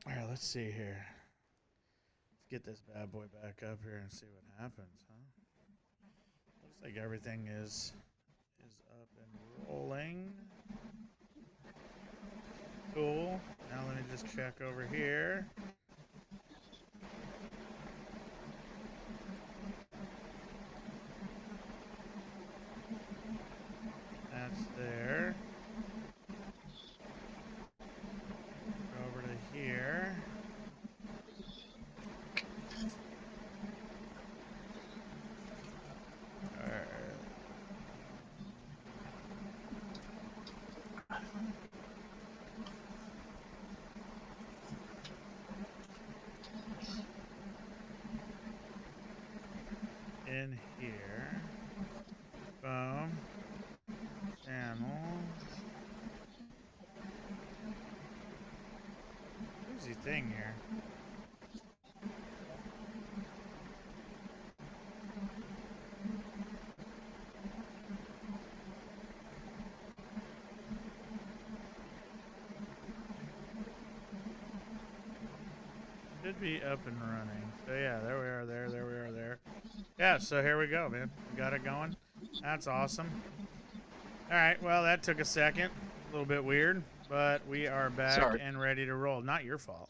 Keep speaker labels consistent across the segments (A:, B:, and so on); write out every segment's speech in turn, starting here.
A: All right, let's see here. Let's get this bad boy back up here and see what happens, huh? Looks like everything is up and rolling. Cool. Now let me just check over here. That's there. Go over to here. All right. In here. Boom. Channel. Crazy thing here. Should be up and running. So yeah, there we are. There we are. There. Yeah. So here we go, man. We got it going. That's awesome. All right. Well, that took a second. A little bit weird, but we are back
B: Sorry.
A: and ready to roll. Not your fault.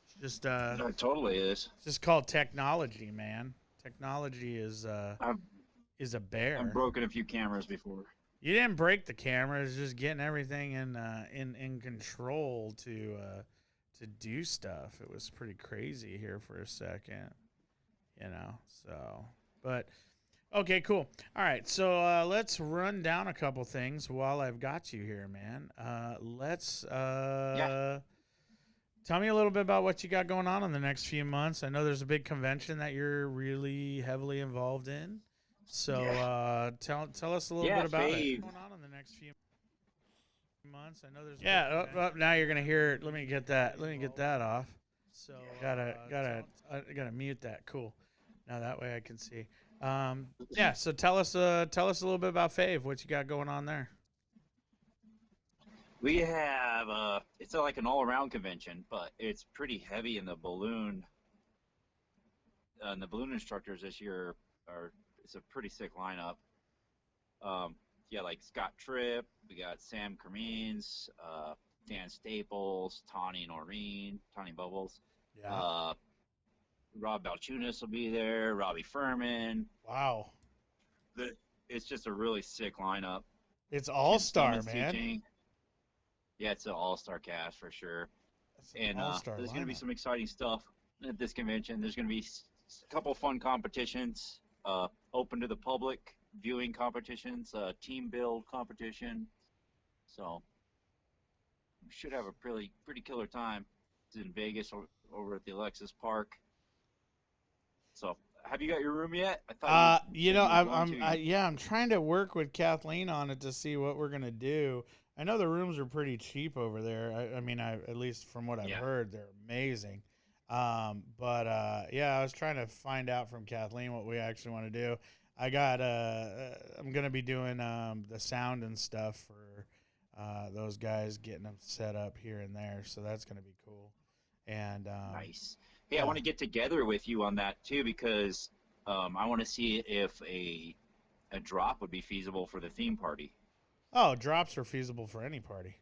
A: It's just
B: No, it totally is.
A: it's just called technology, man. Technology
B: I've
A: is a
B: I've
A: bear.
B: broken a few cameras before.
A: You didn't break the camera. It's just getting everything in control to do stuff. It was pretty crazy here for a second, you know. So, but okay, cool. All right, so let's run down a couple things while I've got you here, man. Let's
B: Yeah.
A: tell me a little bit about what you got going on in the next few months. I know there's a big convention that you're really heavily involved in. So
B: Yeah.
A: tell us a little
B: Yeah,
A: bit about it.
B: Fave.
A: Going on in the next few months. I know there's yeah. Now you're gonna hear it. Let me get that. Let me get that off. So gotta mute that. Cool. Now that way I can see. Yeah. So tell us a little bit about Fave. What you got going on there?
B: We have it's like an all-around convention, but it's pretty heavy in the balloon. And the balloon instructors this year are it's a pretty sick lineup. Um, yeah, like Scott Tripp, we got Sam Cremines, Dan Staples, Tawny Noreen, Tawny Bubbles.
A: Yeah.
B: Uh, Rob Balchunas will be there, Robbie Furman.
A: Wow.
B: The, it's just a really sick lineup.
A: It's all
B: Kim
A: star,
B: Stillman's
A: man.
B: teaching. Yeah, it's an all-star cast for sure.
A: That's an
B: And
A: all star
B: there's going to be
A: lineup.
B: some exciting stuff at this convention. There's going to be a couple fun competitions, open to the public viewing competitions, team build competition. So we should have a pretty killer time. It's in Vegas over at the Alexis Park. So have you got your room yet? I thought you
A: You
B: said
A: know,
B: you were going to.
A: yeah, I'm trying to work with Kathleen on it to see what we're gonna do. I know the rooms are pretty cheap over there. I mean, at least from what I've
B: Yeah.
A: heard, they're amazing. But yeah, I was trying to find out from Kathleen what we actually want to do. I'm gonna be doing the sound and stuff for those guys, getting them set up here and there. So that's gonna be cool. And
B: Nice. Hey, I
A: yeah.
B: want to get together with you on that too because I want to see if a drop would be feasible for the theme party.
A: Oh, drops are feasible for any party.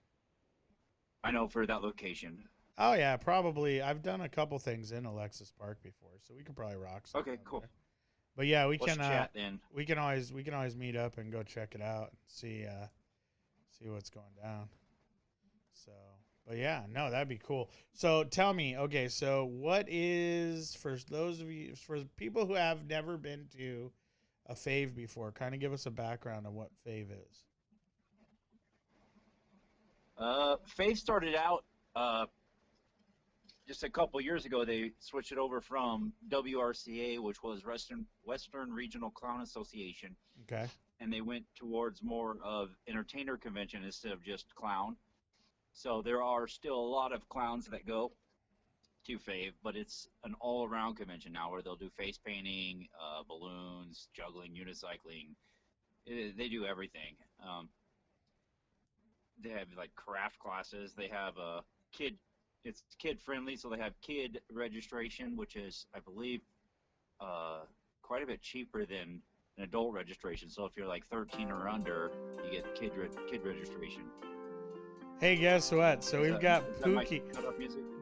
B: I know for that location.
A: Oh yeah, probably. I've done a couple things in Alexis Park before, so we could probably rock something
B: Okay,
A: over
B: cool.
A: there. But yeah,
B: Let's chat then.
A: we can always meet up and go check it out and see what's going down. So, but yeah, no, that'd be cool. So tell me, okay, so what is for those of you for people who have never been to a fave before, kind of give us a background on what fave is.
B: Faith started out uh, just a couple years ago. They switched it over from WRCA, which was Western Regional Clown Association,
A: Okay.
B: and they went towards more of entertainer convention instead of just clown. So there are still a lot of clowns that go to Fave, but it's an all-around convention now where they'll do face painting, balloons, juggling, unicycling. They do everything. They have like craft classes. They have a kid it's kid friendly, so they have kid registration, which is, I believe, quite a bit cheaper than an adult registration. So if you're like 13 or under, you get kid registration.
A: Hey, guess what? So we've got Pookie.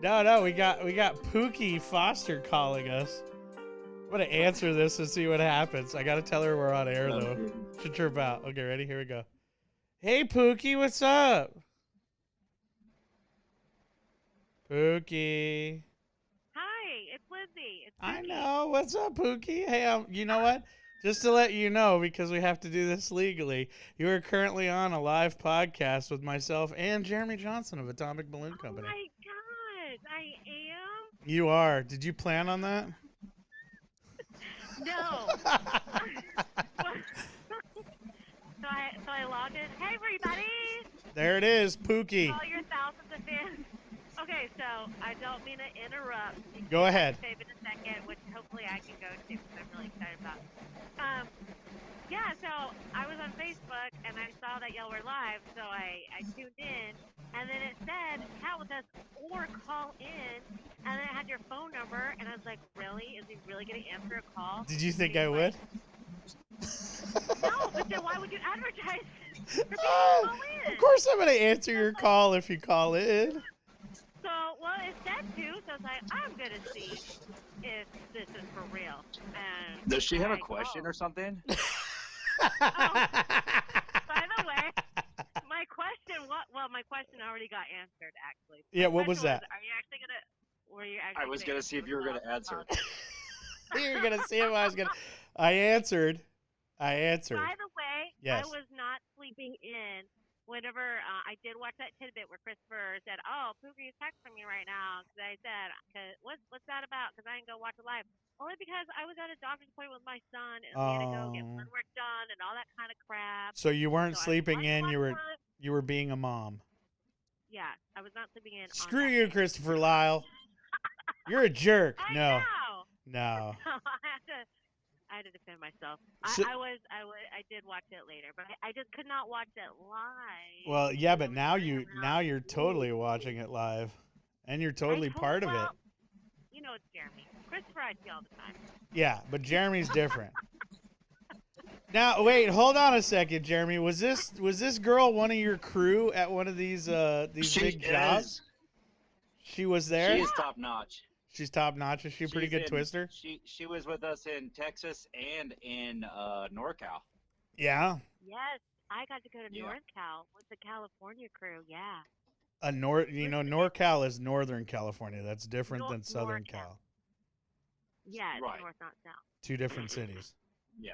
A: No, we got Pookie Foster calling us. I'm gonna answer this and see what happens. I gotta tell her we're on air though. Should trip out. Okay, ready? Here we go. Hey, Pookie, what's up? Pookie.
C: Hi, it's Lindsay. It's
A: I
C: Pookie.
A: know. What's up, Pookie? Hey, you know what? Just to let you know, because we have to do this legally, you are currently on a live podcast with myself and Jeremy Johnson of Atomic Balloon Company.
C: Oh my gosh, I am?
A: You are. Did you plan on that?
C: No. So I logged in. Hey, everybody!
A: There it is, Pookie.
C: All your thousands of fans. Okay, so I don't mean to interrupt.
A: Go ahead.
C: Save in a second, which hopefully I can go to because I'm really excited about. Yeah, so I was on Facebook and I saw that y'all were live, so I tuned in, and then it said chat with us or call in, and then it had your phone number, and I was like, really? Is he really going to answer a call?
A: Did you think I would?
C: No, but then why would you advertise for people to
A: Oh,
C: call in?
A: of course I'm going to answer your call if you call in.
C: So, well, it said to, so I was like, I'm going to see if this is for real. And
B: Does she have a
C: I
B: question
C: called.
B: or something?
C: By the way, my question, my question already got answered, actually.
A: Yeah, what was that?
C: Are you actually going to, were you actually
B: I was going to see if you were going to answer.
A: You were going to see if I was going to. I answered.
C: By the way,
A: Yes.
C: I was not sleeping in whenever I did watch that tidbit where Christopher said, "Oh, Pookie's texting me right now," because I said, "What's that about?" Because I didn't go watch it live. Only because I was at a doctor's appointment with my son, and we had to go get blood work done and all that kind of crap.
A: So you weren't
C: So
A: sleeping
C: I
A: in.
C: watched
A: You were being a mom.
C: Yeah, I was not sleeping in.
A: Screw
C: on that
A: you,
C: day.
A: Christopher Lyle. You're a jerk.
C: I
A: No.
C: know.
A: No.
C: I had to defend myself.
A: So-
C: I did watch it later, but I just could not watch it live.
A: Well, yeah, but
C: It was
A: now
C: running around.
A: you're totally watching it live, and you're totally part of it.
C: You know, it's Jeremy. Christopher, I see all the time.
A: Yeah, but Jeremy's different. Now, wait, hold on a second, Jeremy. Was this girl one of your crew at one of these big jobs? She was there.
B: She is top notch.
A: She's top notch. Is she a pretty good twister?
B: She was with us in Texas and in NorCal.
A: Yeah.
C: Yes, I got to go to
B: Yeah.
C: North Cal with the California crew. Yeah.
A: NorCal is Northern California. That's different than Southern
C: NorCal.
A: Cal.
C: Yeah, it's
B: Right.
C: north, not south.
A: Two different cities.
B: Yeah.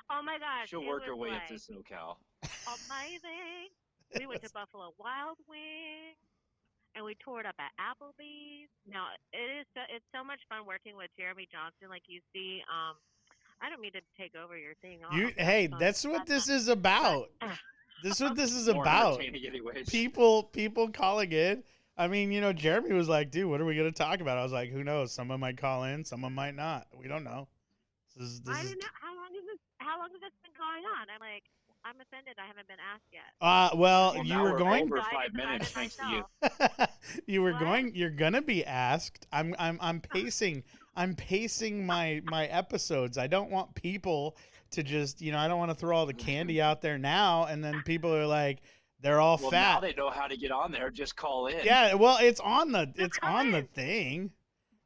C: Oh my gosh.
B: She'll
C: it
B: work her
C: was
B: way
C: like
B: up to SoCal.
C: amazing. We went to Buffalo Wild Wings, and we toured up at Applebee's. Now it's so much fun working with Jeremy Johnson. Like you see, I don't mean to take over your thing.
A: Hey, that's what this is about. This is what this is
B: More
A: about.
B: entertaining anyways.
A: People calling in. I mean, Jeremy was like, dude, what are we going to talk about? I was like, who knows? Someone might call in. Someone might not. We don't know.
C: I didn't know how long has this been going on? I'm offended. I haven't been asked yet.
A: Well,
B: Well,
A: you
B: now
A: were
B: we're
A: going.
B: over
C: I
B: 5 minutes,
C: decided
B: thanks to you.
C: myself.
A: You were
C: What?
A: going. You're gonna be asked. I'm pacing. I'm pacing my episodes. I don't want people to just. I don't want to throw all the candy out there now, and then people are like, they're all
B: Well,
A: fat.
B: now they know how to get on there. Just call in.
A: Yeah. Well, it's on the
C: call in.
A: thing.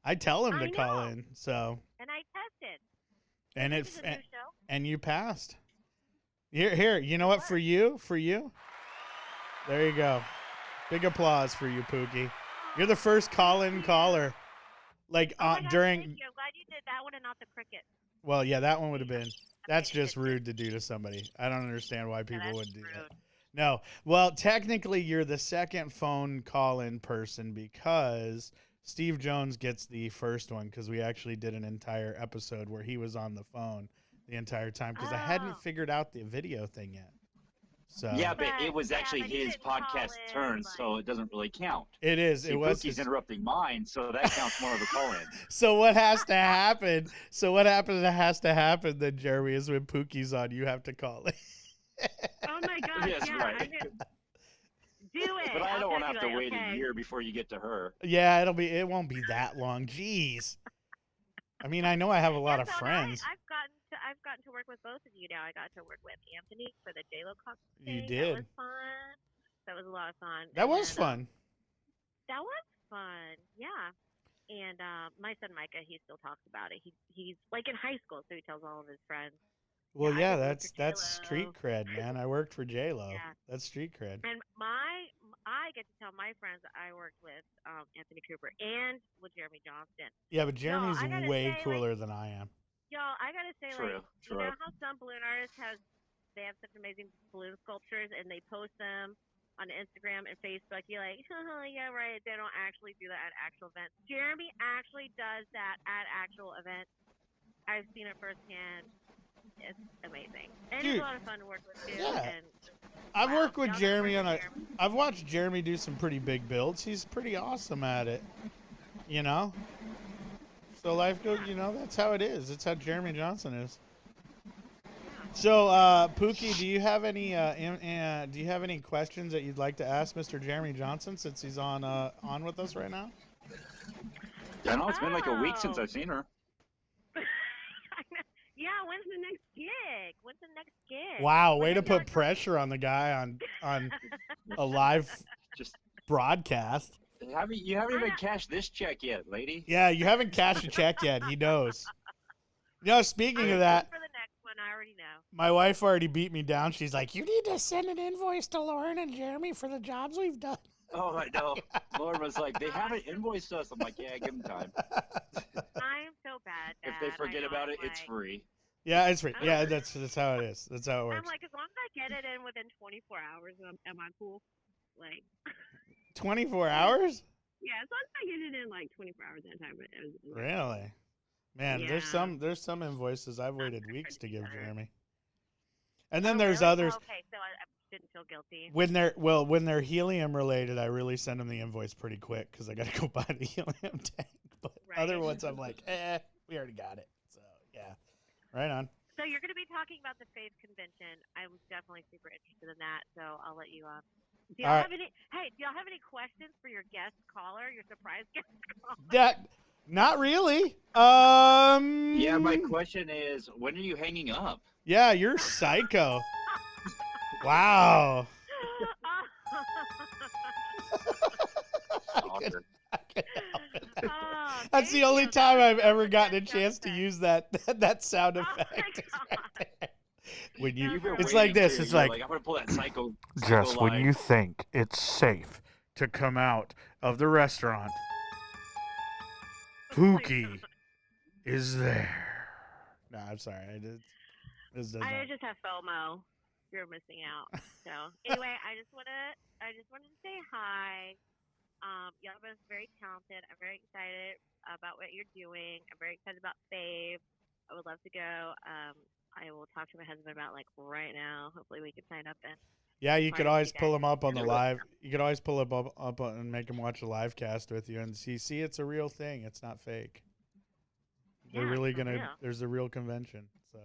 A: I tell them
C: I
A: to call
C: know.
A: in. So
C: And I tested.
A: and
C: This is a new show.
A: and you passed. Here. You know what? For you. There you go. Big applause for you, Pookie. You're the first call-in caller. Like
C: Oh my gosh,
A: during.
C: thank you. I'm glad you did that one and not the cricket.
A: Well, yeah, that one would have been. That's
C: Okay,
A: just
C: good.
A: rude to do to somebody. I don't understand why people
C: that's
A: would do that.
C: rude.
A: No. Well, technically, you're the second phone call-in person because Steve Jones gets the first one because we actually did an entire episode where he was on the phone the entire time because I hadn't
C: Oh.
A: figured out the video thing yet. So
B: Yeah, but
C: But-
B: it was
C: yeah,
B: actually
C: but he
B: his
C: didn't call
B: podcast
C: in,
B: turn,
C: like-
B: so it doesn't really count.
A: it is.
B: See,
A: It was.
B: Pookie's interrupting mine, so that counts more of a call-in.
A: So what has to happen? That has to happen then, Jeremy, is when Pookie's on, you have to call it.
C: Oh my gosh,
B: Yes,
C: yeah.
B: right.
C: I did. Do it.
B: But I
C: I'll
B: don't want to
C: text
B: have
C: you
B: to
C: like,
B: wait
C: okay.
B: a year before you get to her.
A: Yeah, it won't be that long. Jeez. I mean, I know I have a lot
C: Yeah,
A: of
C: so
A: friends.
C: I've gotten to work with both of you now. I got to work with Anthony for the JLo costume
A: You
C: thing. That
A: did.
C: was fun. That was a lot of fun.
A: That
C: And
A: was
C: then,
A: fun.
C: That was fun. Yeah. And my son Micah, he still talks about it. He's like in high school, so he tells all of his friends.
A: Well,
C: I
A: yeah,
C: did work for
A: that's street
C: JLo.
A: cred, man. I worked for J-Lo.
C: Yeah.
A: That's street cred.
C: And I get to tell my friends that I worked with Anthony Cooper and with Jeremy Johnston.
A: Yeah, but Jeremy's
C: I gotta
A: way
C: say,
A: cooler than I am.
C: y'all, I gotta say,
B: True,
C: you
B: true.
C: know how some balloon artists they have such amazing balloon sculptures and they post them on Instagram and Facebook. You're like, oh, yeah, right. They don't actually do that at actual events. Jeremy actually does that at actual events. I've seen it firsthand. It's amazing, and
A: Dude,
C: it's a lot of fun to work with too.
A: yeah.
C: And
A: I've
C: wow,
A: worked with
C: y'all gotta
A: Jeremy
C: work
A: on
C: with
A: a.
C: Jeremy.
A: I've watched Jeremy do some pretty big builds. He's pretty awesome at it. You know. So life goes. You know, that's how it is. That's how Jeremy Johnson is. So, Pookie, do you have any questions that you'd like to ask Mr. Jeremy Johnson since he's on with us right now?
B: I know it's been like a week since
C: Oh.
B: I've seen her.
C: Yeah, when's the next gig? When's the next gig?
A: Wow,
C: When
A: way to
C: have y'all
A: put pressure on the guy on a live
B: Just
A: broadcast.
B: you haven't even cashed this check yet, lady.
A: Yeah, you haven't cashed a check yet. He knows. You know, speaking of
C: I'm
A: that,
C: for the next one, I already know.
A: my wife already beat me down. She's like, "You need to send an invoice to Lauren and Jeremy for the jobs we've done."
B: Oh, I know. Lauren was like, they haven't invoiced us. I'm like, yeah, give them time.
C: I'm so bad.
B: If they forget about it, it's
C: like,
B: free.
A: Yeah, it's free. Yeah, that's how it is. That's how it
C: I'm
A: works.
C: like, as long as I get it in within 24 hours, am I cool? Like,
A: 24 hours?
C: yeah, as long as I get it in like 24 hours at a time.
A: Really? Man,
C: Yeah.
A: there's some invoices I've waited weeks to give Jeremy. And
C: Oh,
A: then there's
C: really?
A: others.
C: Oh, okay, so I didn't feel guilty.
A: When they're helium related, I really send them the invoice pretty quick because I got to go buy the helium tank. But
C: Right.
A: other ones, I'm like, we already got it. So yeah, right on.
C: So you're going to be talking about the Faith Convention. I'm definitely super interested in that. So I'll let you. Do y'all
A: All
C: have any? Hey, do y'all have any questions for your guest caller, your surprise guest caller?
A: That not really.
B: Yeah, my question is, when are you hanging up?
A: Yeah, you're psycho. Wow.
B: Stalker.
C: Oh,
A: That's the
C: thank
A: only
C: you.
A: time
C: That
A: I've
C: was
A: ever
C: such a
A: gotten a
C: good
A: chance to
C: effect.
A: use that sound
C: Oh my
A: effect.
C: God.
A: When you,
B: You've been
A: it's
B: waiting
A: like this.
B: too.
A: It's
B: You're
A: like
B: I'm gonna pull that psycho
A: just when
B: line.
A: you think it's safe to come out of the restaurant, Pookie is there. No, I'm sorry. This does
C: I
A: not.
C: just have FOMO. You're missing out. So anyway, I just wanted to say hi. Y'all are both very talented. I'm very excited about what you're doing. I'm very excited about Fave. I would love to go. I will talk to my husband about like right now. Hopefully we can sign up and
A: Yeah, you could
C: Party
A: always
C: today.
A: pull him up on the
B: Do it.
A: live. You could always pull him up and make him watch a live cast with you and see it's a real thing. It's not fake. They're
C: Yeah,
A: really
C: for
A: gonna.
C: real.
A: There's a real convention. So.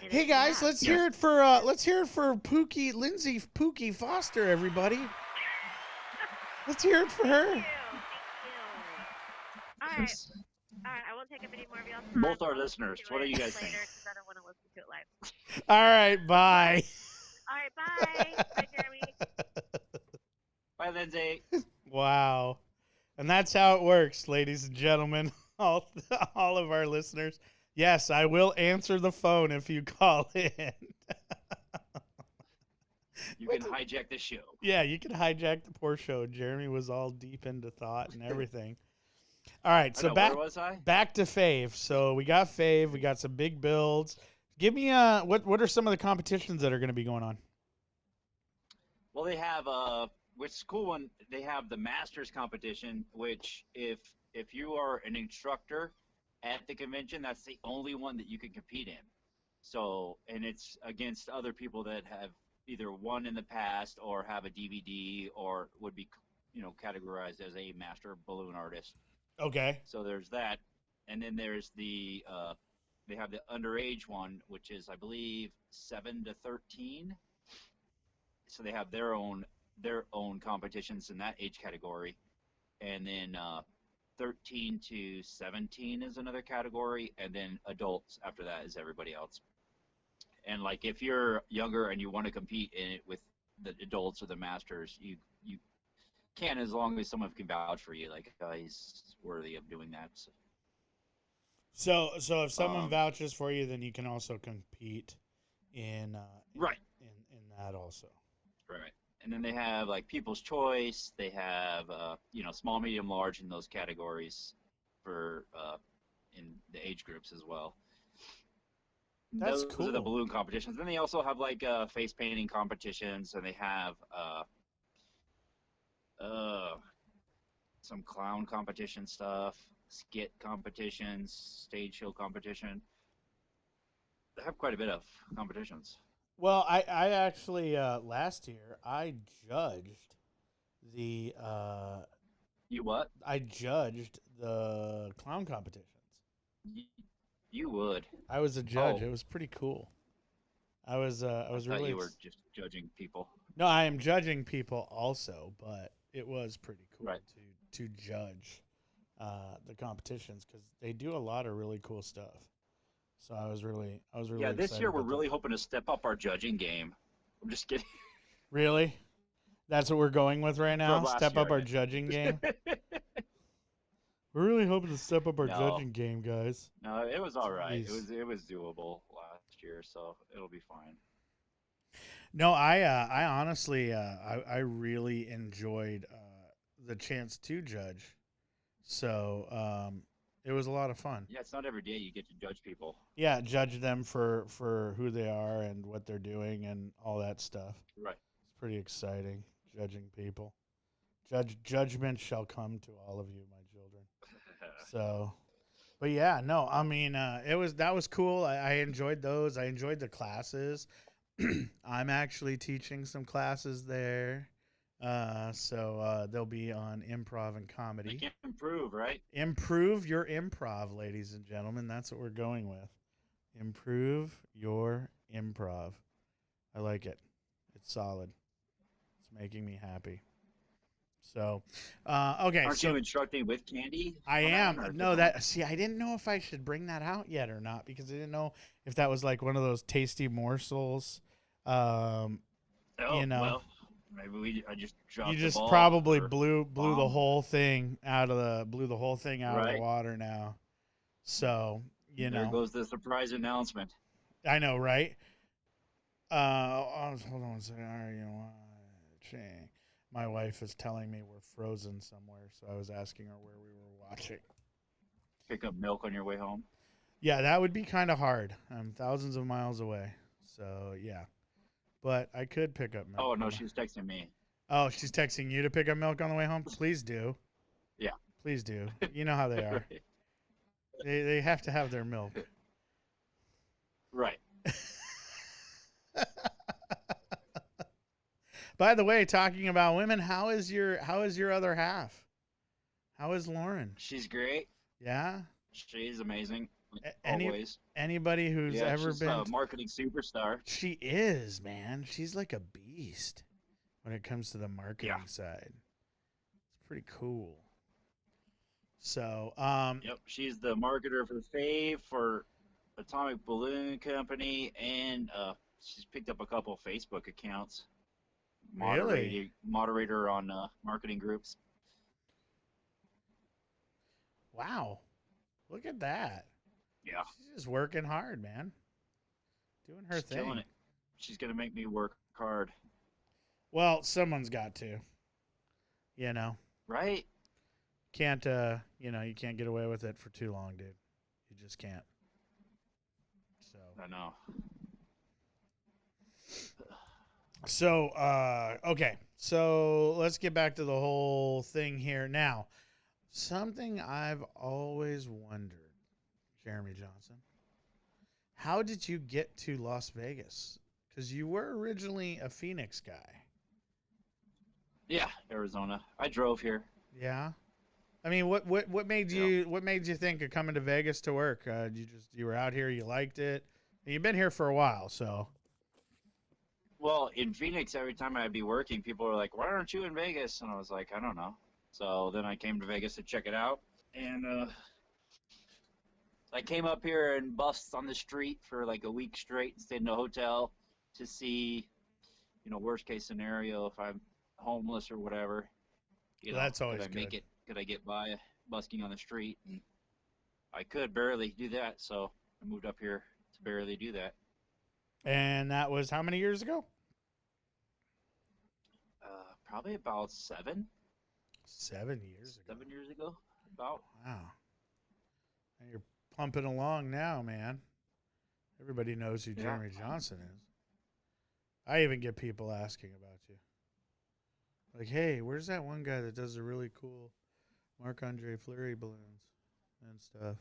C: It
A: Hey
C: is-
A: guys,
C: yeah.
A: let's hear it for Lindsay Pookie Foster, everybody. Let's hear it for her.
C: Thank you. All right. All right. I won't take up any more of y'all's time.
B: Both our
C: I'll listen
B: listeners,
C: to
B: what do
C: it
B: you guys think?
C: later 'cause I don't want to listen to it live.
A: All right, bye.
C: All right. Bye. Bye, Jeremy.
B: Bye, Lindsay.
A: Wow, and that's how it works, ladies and gentlemen. All of our listeners. Yes, I will answer the phone if you call in.
B: You can hijack the show.
A: Yeah, you can hijack the poor show. Jeremy was all deep into thought and everything. All right,
B: I
A: so
B: know,
A: back
B: where was I?
A: back to Fave. So we got Fave. We got some big builds. Give me what are some of the competitions that are going to be going on?
B: Well, they have which is a cool one. They have the Masters competition, which if you are an instructor at the convention, that's the only one that you can compete in. So, and it's against other people that have either won in the past or have a DVD or would be, categorized as a master balloon artist.
A: Okay.
B: So there's that, and then there's the they have the underage one, which is I believe 7 to 13. So they have their own their own competitions in that age category, and then 13 to 17 is another category, and then adults after that is everybody else. And like if you're younger and you want to compete in it with the adults or the masters, you can, as long as someone can vouch for you, like he's worthy of doing that.
A: So if someone
B: Um,
A: vouches for you, then you can also compete in
B: Right.
A: in that also.
B: Right. And then they have like People's Choice. They have small, medium, large in those categories for in the age groups as well.
A: That's
B: Those are the
A: cool.
B: balloon competitions. Then they also have like face painting competitions, and they have uh, some clown competition stuff, skit competitions, stage show competition. They have quite a bit of competitions.
A: Well, I actually last year judged the
B: You what?
A: I judged the clown competitions.
B: You, you would.
A: I was a judge.
B: Oh,
A: It was pretty cool. I
B: I
A: was
B: thought
A: really
B: you were just judging people.
A: no, I am judging people also, but it was pretty cool
B: Right.
A: to judge the competitions because they do a lot of really cool stuff. So I was really
B: Yeah, this
A: excited
B: year we're
A: about that.
B: really hoping to step up our judging game. I'm just kidding.
A: Really, that's what we're going with right now.
B: From last
A: Step
B: year,
A: up our judging game. We're really hoping to step up our
B: No,
A: judging game, guys.
B: no, it was all right.
A: Jeez.
B: It was doable last year, so it'll be fine.
A: No, I honestly I really enjoyed the chance to judge. So it was a lot of fun.
B: Yeah, it's not every day you get to judge people.
A: Yeah, judge them for who they are and what they're doing and all that stuff.
B: Right.
A: It's pretty exciting judging people. Judgment shall come to all of you, my children. So, but yeah, no, I mean, that was cool. I enjoyed those. I enjoyed the classes. I'm actually teaching some classes there. So they'll be on improv and
B: They
A: comedy.
B: can improve, right?
A: Improve your improv, ladies and gentlemen. That's what we're going with. Improve your improv. I like it. It's solid. It's making me happy. So, okay.
B: Aren't
A: so
B: you instructing with Candy?
A: I
B: on that one,
A: am.
B: or
A: No,
B: different
A: that see, I didn't know if I should bring that out yet or not because I didn't know if that was like one of those tasty morsels. Um,
B: one? Oh,
A: you know,
B: well, maybe I just dropped
A: you
B: the
A: just
B: ball.
A: probably
B: or
A: blew the
B: bomb.
A: whole thing out of the
B: Right.
A: water now. So you
B: There
A: know,
B: goes the surprise announcement.
A: I know, right? Hold on one second. Are you watching? My wife is telling me we're frozen somewhere, so I was asking her where we were watching.
B: Pick up milk on your way home.
A: Yeah, that would be kind of hard. I'm thousands of miles away, so yeah. But I could pick up milk.
B: Oh no, she was texting me.
A: Oh, she's texting you to pick up milk on the way home. Please do.
B: Yeah.
A: Please do. You know how they are. They have to have their milk.
B: Right.
A: By the way, talking about women, how is your other half? How is Lauren?
B: She's great.
A: Yeah.
B: She's amazing.
A: Any
B: Always.
A: anybody who's
B: Yeah,
A: ever
B: she's
A: been
B: a marketing superstar.
A: she is, man. She's like a beast when it comes to the marketing side. It's pretty cool. So,
B: Yep, she's the marketer for Fave, for Atomic Balloon Company, and she's picked up a couple of Facebook accounts.
A: Really?
B: Moderator on marketing groups.
A: Wow. Look at that.
B: Yeah,
A: She's just working hard, man. Doing her
B: she's
A: thing.
B: killing it. She's gonna make me work hard.
A: Well, someone's got to. You know.
B: Right?
A: Can't you can't get away with it for too long, dude. You just can't. So
B: I know.
A: okay. So let's get back to the whole thing here. Now, something I've always wondered, Jeremy Johnson, how did you get to Las Vegas? Because you were originally a Phoenix guy.
B: Yeah, Arizona. I drove here.
A: Yeah. I mean, what made you think of coming to Vegas to work? You were out here, you liked it. And you've been here for a while, so.
B: Well, in Phoenix, every time I'd be working, people were like, "Why aren't you in Vegas?" And I was like, "I don't know." So then I came to Vegas to check it out, and I came up here and bussed on the street for like a week straight and stayed in a hotel to see, worst case scenario if I'm homeless or whatever,
A: Well, that's
B: could
A: always
B: I make
A: good.
B: it? Could I get by busking on the street? And I could barely do that, so I moved up here to barely do that.
A: And that was how many years ago?
B: Probably about seven,
A: 7 years ago.
B: 7 years ago, about.
A: Wow. And you're pumping along now, man. Everybody knows who
B: Yeah.
A: Jeremy Johnson is. I even get people asking about you. Like, hey, where's that one guy that does the really cool Marc Andre Fleury balloons and stuff?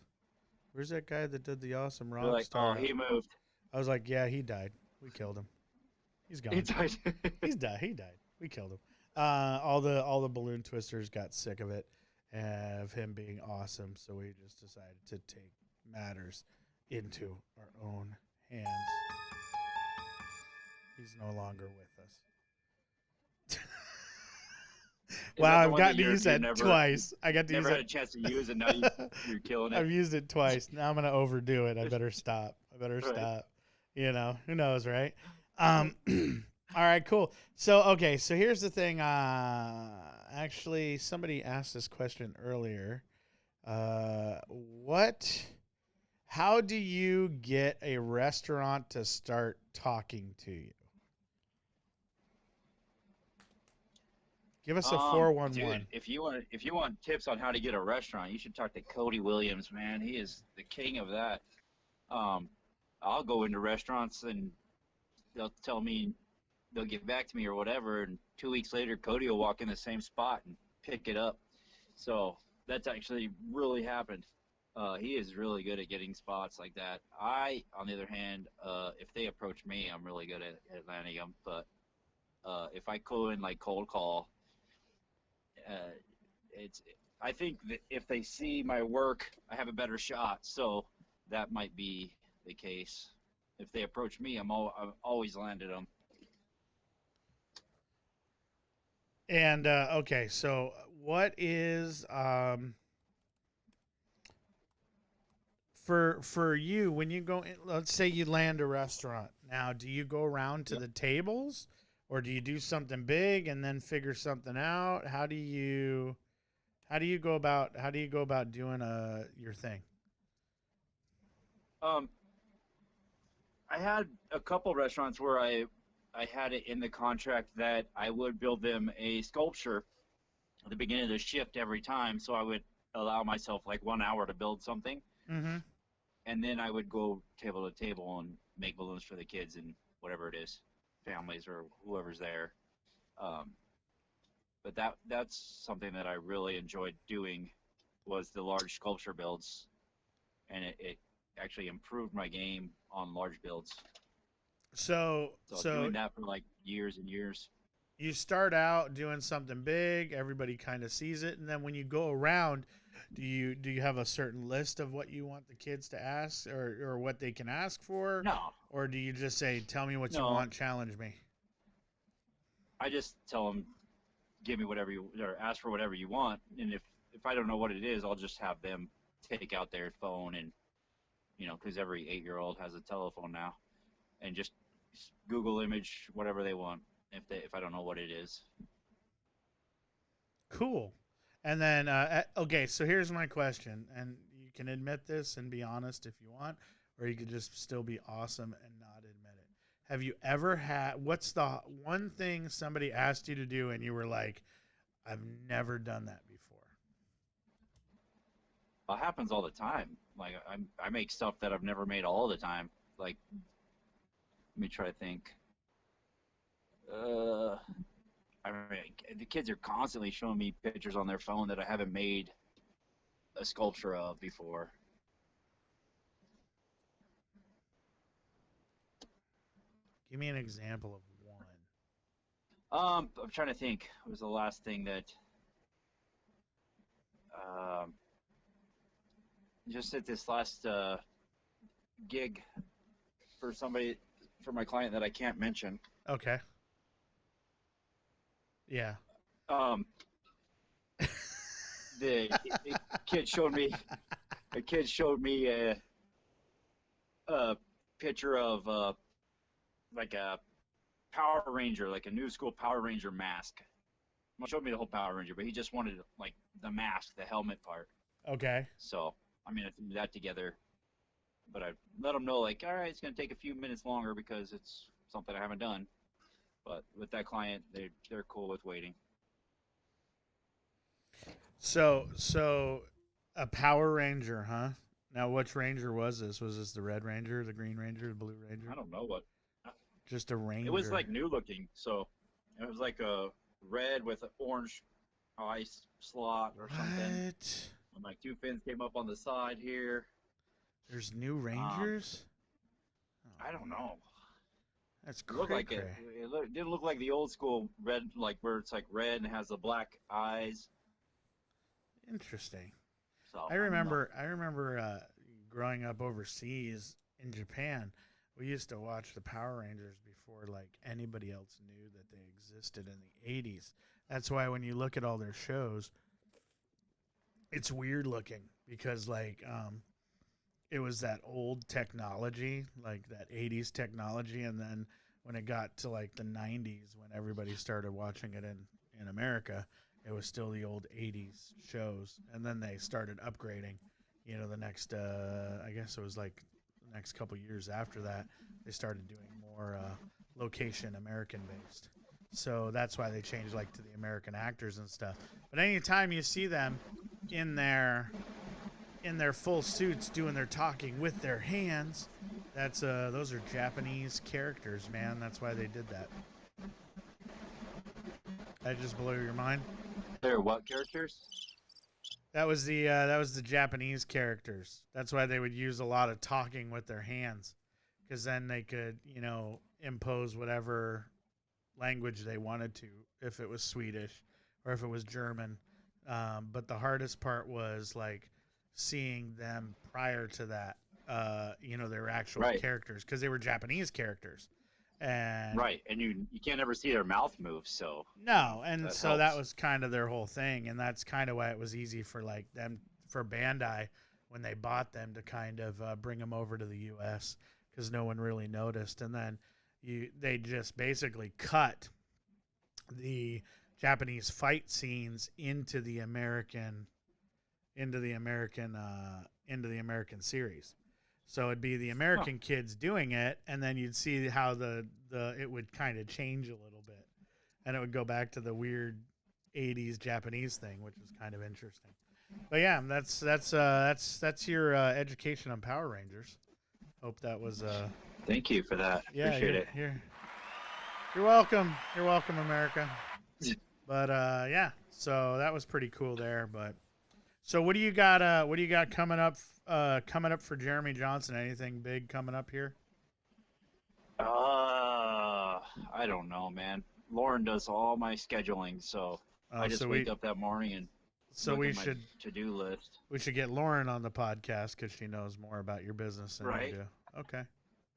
A: Where's that guy that did the awesome
B: They're
A: rock
B: like,
A: star?
B: oh, he moved.
A: I was like, yeah, he died. We killed him. He's gone.
B: He died.
A: He's died. He died. We killed him. All the balloon twisters got sick of it, of him being awesome. So we just decided to take matters into our own hands. He's no longer with us. Wow, I've gotten to use that twice. I got to use
B: Never had a
A: it.
B: chance to use it. Now you're killing it.
A: I've used it twice. Now I'm gonna overdo it. I better stop.
B: Right.
A: Stop. Who knows, right? All right, cool. So okay, so here's the thing. Actually, somebody asked this question earlier. How do you get a restaurant to start talking to you? Give us a 411.
B: Dude, if you want tips on how to get a restaurant, you should talk to Cody Williams, man. He is the king of that. I'll go into restaurants and they'll tell me they'll get back to me or whatever, and 2 weeks later, Cody will walk in the same spot and pick it up. So that's actually really happened. He is really good at getting spots like that. I, on the other hand, if they approach me, I'm really good at landing them. But if I go in like cold call, I think that if they see my work, I have a better shot. So that might be the case. If they approach me, I've always landed them.
A: And okay, so what is for you when you go in, let's say you land a restaurant. Now, do you go around to the tables or do you do something big and then figure something out? How do you go about doing your thing?
B: I had a couple restaurants where I had it in the contract that I would build them a sculpture at the beginning of the shift every time, so I would allow myself like 1 hour to build something.
A: Mm-hmm.
B: And then I would go table to table and make balloons for the kids and whatever it is, families or whoever's there. But that's something that I really enjoyed doing, was the large sculpture builds, and it actually improved my game on large builds.
A: So
B: doing that for like years and years.
A: You start out doing something big, everybody kind of sees it, and then when you go around, do you have a certain list of what you want the kids to ask or what they can ask for?
B: No.
A: Or do you just say, tell me what you
B: No.
A: want, challenge me?
B: I just tell them, give me whatever or ask for whatever you want, and if I don't know what it is, I'll just have them take out their phone and, because every 8-year-old has a telephone now, and just Google image whatever they want if I don't know what it is.
A: Cool. And then, okay, so here's my question, and you can admit this and be honest if you want, or you could just still be awesome and not admit it. Have you ever what's the one thing somebody asked you to do and you were like, I've never done that before?
B: It happens all the time. Like I make stuff that I've never made all the time. Like, let me try to think. I mean, the kids are constantly showing me pictures on their phone that I haven't made a sculpture of before.
A: Give me an example of one.
B: I'm trying to think. What was the last thing that just at this last gig for my client that I can't mention.
A: Okay. Yeah.
B: Um, the kid showed me a picture of like a Power Ranger, like a new school Power Ranger mask. He showed me the whole Power Ranger, but he just wanted like the mask, the helmet part.
A: Okay.
B: So I mean, I threw that together, but I let him know like, all right, it's gonna take a few minutes longer because it's something I haven't done. But with that client, they're cool with waiting.
A: So a Power Ranger, huh? Now, which Ranger was this? Was this the Red Ranger, the Green Ranger, the Blue Ranger?
B: I don't know what.
A: Just a Ranger.
B: It was like new looking, so it was like a red with an orange eye slot or something.
A: What?
B: And like two fins came up on the side here.
A: There's new Rangers?
B: I don't know.
A: That's
B: It looked like
A: cray.
B: it didn't look like the old school red, like where it's like red and has the black eyes.
A: Interesting.
B: So
A: I remember growing up overseas in Japan, we used to watch the Power Rangers before like anybody else knew that they existed in the 80s. That's why when you look at all their shows, it's weird looking because like it was that old technology, like that 80s technology, and then when it got to like the 90s when everybody started watching it in America, it was still the old 80s shows, and then they started upgrading. You know, the next, I guess it was like the next couple years after that, they started doing more location American based. So that's why they changed like to the American actors and stuff. But anytime you see them in their full suits doing their talking with their hands, that's those are Japanese characters, man. That's why they did that. That just blew your mind.
B: they're what characters?
A: That was the Japanese characters. That's why they would use a lot of talking with their hands, because then they could, you know, impose whatever language they wanted to, if it was Swedish or if it was German. But the hardest part was like seeing them prior to that. You know, their actual
B: Right.
A: characters, because they were Japanese characters. And
B: Right, and you can't ever see their mouth move, so
A: no, and
B: that
A: so that
B: helps.
A: was kind of their whole thing, and that's kind of why it was easy for like them, for Bandai, when they bought them, to kind of bring them over to the U.S. because no one really noticed, and then they just basically cut the Japanese fight scenes into the American series. So it'd be the American kids doing it, and then you'd see how the it would kind of change a little bit, and it would go back to the weird 80s Japanese thing, which was kind of interesting. But yeah, that's your education on Power Rangers. Hope that was
B: Thank you for that.
A: yeah,
B: Appreciate it.
A: You're welcome. You're welcome, America. But yeah, so that was pretty cool there. But so what do you got? What do you got coming up? Coming up for Jeremy Johnson? Anything big coming up here?
B: I don't know, man. Lauren does all my scheduling, so I just
A: so
B: wake up that morning and
A: So
B: look
A: we
B: at my
A: should
B: to-do list.
A: get Lauren on the podcast because she knows more about your business than
B: Right.
A: you do. Okay,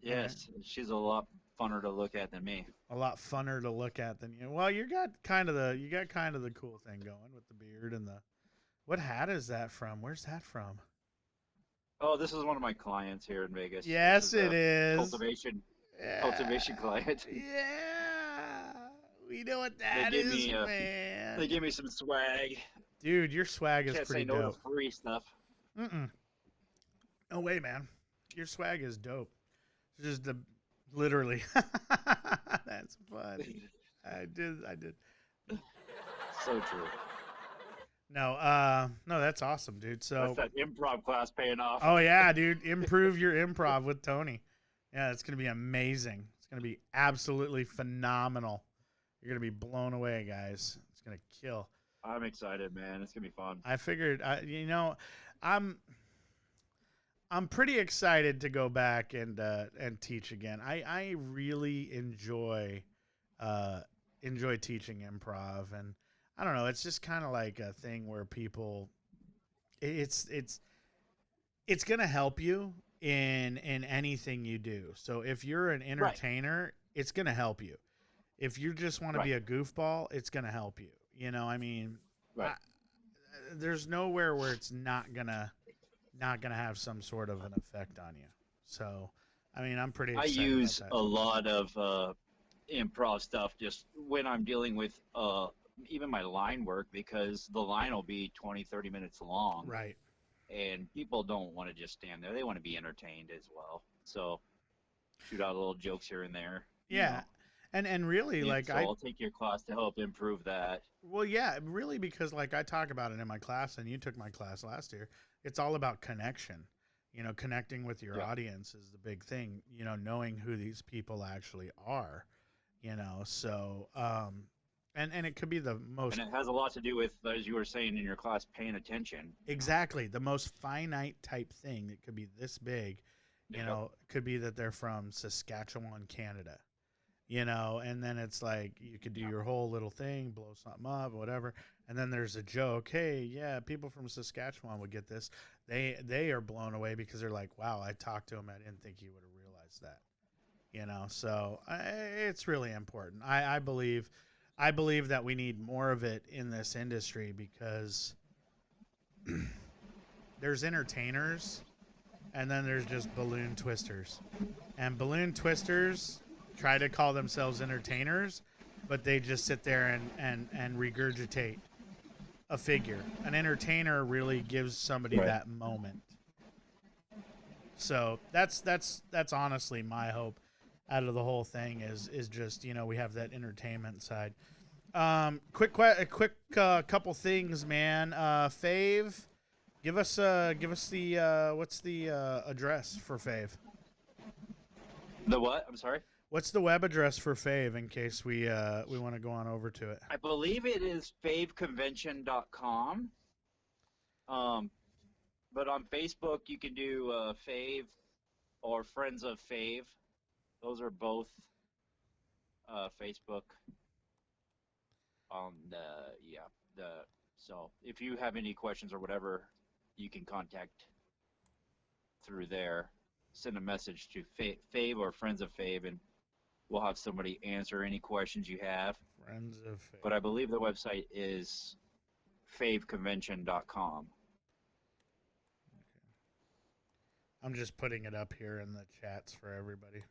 B: Yes, she's a lot funner to look at than me.
A: a lot funner to look at than you. Well, you got kind of the cool thing going with the beard and the. What hat is that from? Where's that from?
B: Oh, this is one of my clients here in Vegas.
A: Yes,
B: This
A: it is.
B: Cultivation client.
A: Yeah, we know what that
B: gave
A: is,
B: me,
A: man.
B: They gave me some swag.
A: Dude, your swag is
B: Can't say
A: pretty
B: no
A: dope.
B: to free stuff.
A: No way, man. Your swag is dope. It's just the literally. That's funny. I did.
B: So true.
A: No, that's awesome, dude. So,
B: That's that improv class paying off.
A: oh yeah, dude, improve your improv with Tony. Yeah, it's gonna be amazing. It's gonna be absolutely phenomenal. You're gonna be blown away, guys. It's gonna kill.
B: I'm excited, man. It's gonna be fun.
A: I figured, I'm pretty excited to go back and teach again. I really enjoy teaching improv, and I don't know. It's just kind of like a thing where people, it's gonna help you in anything you do. So if you're an entertainer, it's gonna help you. If you just want to be a goofball, it's going to help you. You know, I mean, there's nowhere where it's not gonna have some sort of an effect on you. So, I mean, I'm pretty excited
B: I use
A: about that.
B: a lot of improv stuff just when I'm dealing with even my line work, because the line will be 20, 30 minutes long.
A: Right.
B: And people don't want to just stand there. They want to be entertained as well. So shoot out little jokes here and there.
A: Yeah.
B: You know.
A: And really, like,
B: so I'll take your class to help improve that.
A: Well, yeah, really, because like I talk about it in my class, and you took my class last year. It's all about connection. You know, connecting with your audience is the big thing. You know, knowing who these people actually are. You know, so and it could be the most.
B: And it has a lot to do with, as you were saying in your class, paying attention.
A: Exactly, the most finite type thing that could be this big. You know, could be that they're from Saskatchewan, Canada. You know, and then it's like you could do your whole little thing, blow something up, whatever. And then there's a joke. Hey, yeah, people from Saskatchewan would get this. They are blown away because they're like, wow, I talked to him. I didn't think he would have realized that. You know, so it's really important. I believe that we need more of it in this industry because there's entertainers and then there's just balloon twisters. And balloon twisters try to call themselves entertainers, but they just sit there and regurgitate a figure. An entertainer really gives somebody that moment. So that's honestly my hope out of the whole thing is just, you know, we have that entertainment side. Quick couple things, man. Fave, give us the what's the address for Fave?
B: The what? I'm sorry.
A: What's the web address for Fave in case we want to go on over to it?
B: I believe it is faveconvention.com. But on Facebook you can do Fave or Friends of Fave. Those are both Facebook. So if you have any questions or whatever, you can contact through there. Send a message to Fave or Friends of Fave, and we'll have somebody answer any questions you have.
A: Friends of Fave.
B: But I believe the website is faveconvention.com.
A: Okay. I'm just putting it up here in the chats for everybody.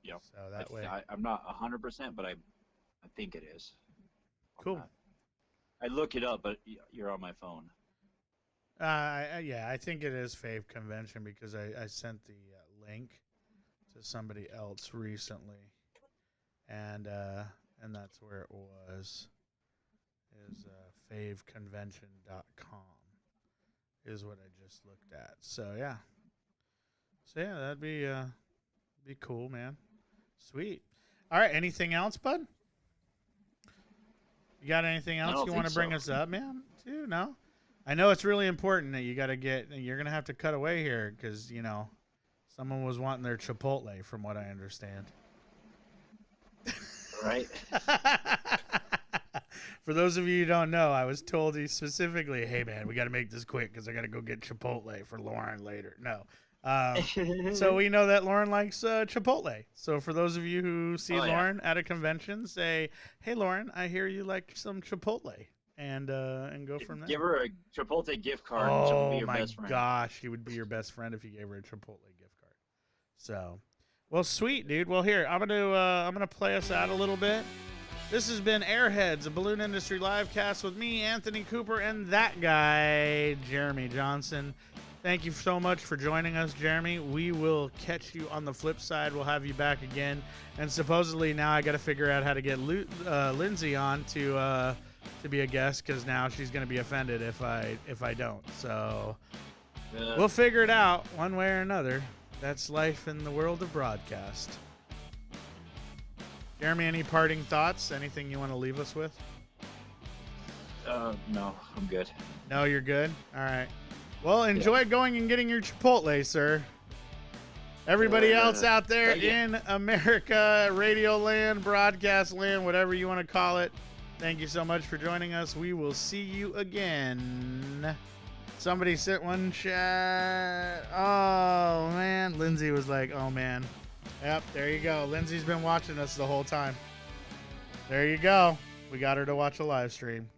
B: Yep.
A: So that way.
B: I'm not 100%, but I think it is.
A: Cool.
B: I look it up, but you're on my phone.
A: Yeah, I think it is Fave Convention because I sent the link to somebody else recently, and that's where it was. Is faveconvention.com is what I just looked at. So yeah, that'd be cool, man. Sweet. All right, anything else, bud? You got anything else you want to bring us up, man? Too? No? I know it's really important that you're going to have to cut away here because, you know, someone was wanting their Chipotle from what I understand.
B: Right.
A: For those of you who don't know, I was told specifically, hey, man, we got to make this quick because I got to go get Chipotle for Lauren later. No. So we know that Lauren likes Chipotle. So for those of you who see Lauren at a convention, say, "Hey, Lauren, I hear you like some Chipotle," and go from there.
B: Give her a Chipotle gift card.
A: Oh
B: be your
A: my
B: best friend.
A: gosh, she would be your best friend if you gave her a Chipotle gift card. So, well, sweet, dude. Well, here I'm gonna play us out a little bit. This has been Airheads, a Balloon Industry Livecast with me, Anthony Cooper, and that guy, Jeremy Johnson. Thank you so much for joining us, Jeremy. We will catch you on the flip side. We'll have you back again. And supposedly now I got to figure out how to get Lindsay on to be a guest because now she's going to be offended if I don't. So we'll figure it out one way or another. That's life in the world of broadcast. Jeremy, any parting thoughts? Anything you want to leave us with?
B: No, I'm good.
A: No, you're good? All right. Well, enjoy going and getting your Chipotle, sir. Everybody else out there in America, radio land, broadcast land, whatever you want to call it, thank you so much for joining us. We will see you again. Somebody sent one chat. Oh, man. Lindsay was like, oh, man. Yep, there you go. Lindsay's been watching us the whole time. There you go. We got her to watch a live stream.